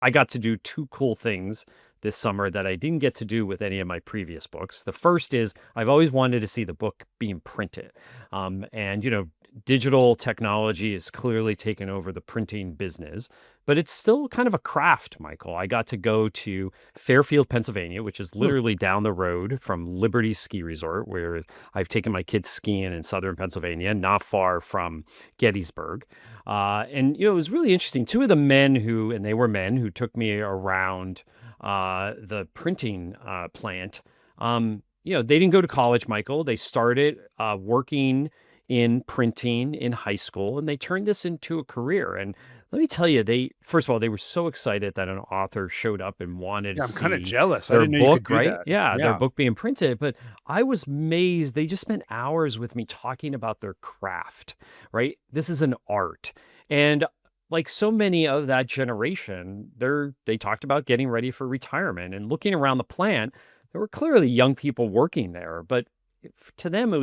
I got to do two cool things this summer that I didn't get to do with any of my previous books. The first is I've always wanted to see the book being printed. And, digital technology has clearly taken over the printing business, but it's still kind of a craft, Michael. I got to go to Fairfield, Pennsylvania, which is Hmm. literally down the road from Liberty Ski Resort, where I've taken my kids skiing in southern Pennsylvania, not far from Gettysburg. And, it was really interesting. Two of the men and they were men who took me around the printing plant. They didn't go to college, Michael. They started working in printing in high school, and they turned this into a career. And let me tell you, first of all, they were so excited that an author showed up and wanted to Yeah, I'm kind of see jealous. I their didn't know you could book, do right? that. Yeah, their Yeah. book being printed. But I was amazed. They just spent hours with me talking about their craft, right? This is an art. And like so many of that generation, they talked about getting ready for retirement and looking around the plant. There were clearly young people working there, but to them,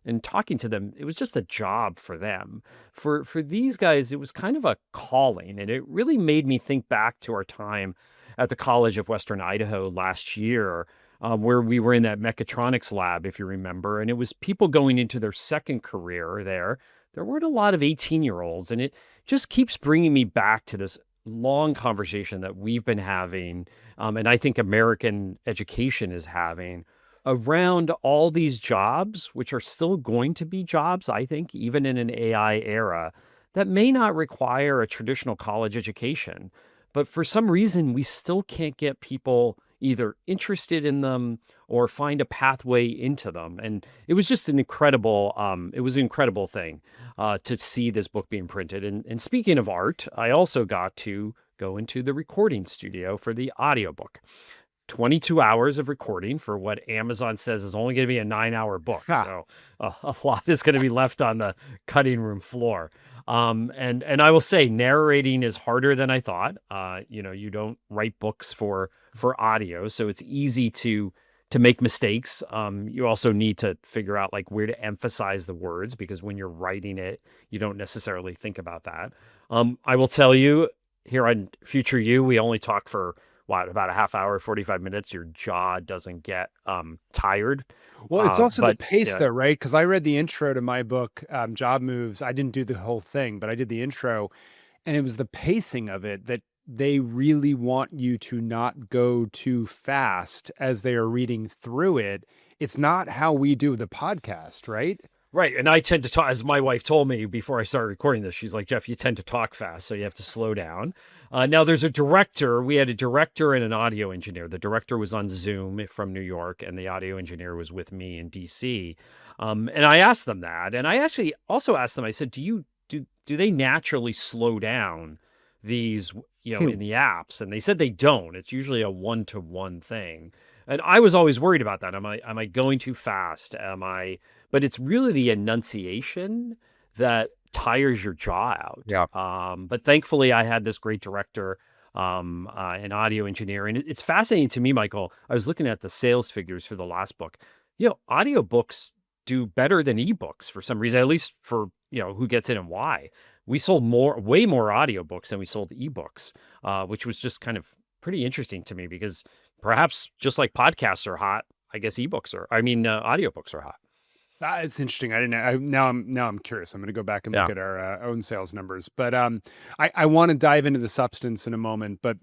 and talking to them, it was just a job for them. For these guys, it was kind of a calling, and it really made me think back to our time at the College of Western Idaho last year, where we were in that mechatronics lab, if you remember, and it was people going into their second career there. There weren't a lot of 18-year-olds, and it just keeps bringing me back to this long conversation that we've been having, and I think American education is having around all these jobs, which are still going to be jobs, I think, even in an AI era, that may not require a traditional college education. But for some reason, we still can't get people either interested in them or find a pathway into them. And it was just it was an incredible thing to see this book being printed. And speaking of art, I also got to go into the recording studio for the audiobook. 22 hours of recording for what Amazon says is only going to be a 9-hour book. Ha. So a lot is going to be left on the cutting room floor. And I will say narrating is harder than I thought. You don't write books for audio, so it's easy to make mistakes. You also need to figure out like where to emphasize the words because when you're writing it, you don't necessarily think about that. I will tell you here on Future You, we only talk for about a half hour, 45 minutes. Your jaw doesn't get tired. Well, it's also the But pace yeah, though, right? Because I read the intro to my book, Job Moves. I didn't do the whole thing, but I did the intro, and it was the pacing of it that they really want you to not go too fast as they are reading through it. It's not how we do the podcast, right? right. And I tend to talk, as my wife told me before I started recording this, she's like, Jeff, you tend to talk fast, so you have to slow down. Now, there's a director. We had a director and an audio engineer. The director was on Zoom from New York, and the audio engineer was with me in DC. And I asked them that. And I actually also asked them, I said, do they naturally slow down these, Hmm. in the apps? And they said they don't. It's usually a one-to-one thing. And I was always worried about that. Am I going too fast? But it's really the enunciation that tires your jaw out. Yeah. But thankfully, I had this great director, an audio engineer, and it's fascinating to me, Michael. I was looking at the sales figures for the last book. Audiobooks do better than ebooks for some reason, at least for who gets it and why. We sold way more audiobooks than we sold ebooks, which was just kind of pretty interesting to me because perhaps just like podcasts are hot, I guess audiobooks are hot. It's interesting. I didn't. Now I'm curious. I'm going to go back and look Yeah. at our own sales numbers. But I want to dive into the substance in a moment. But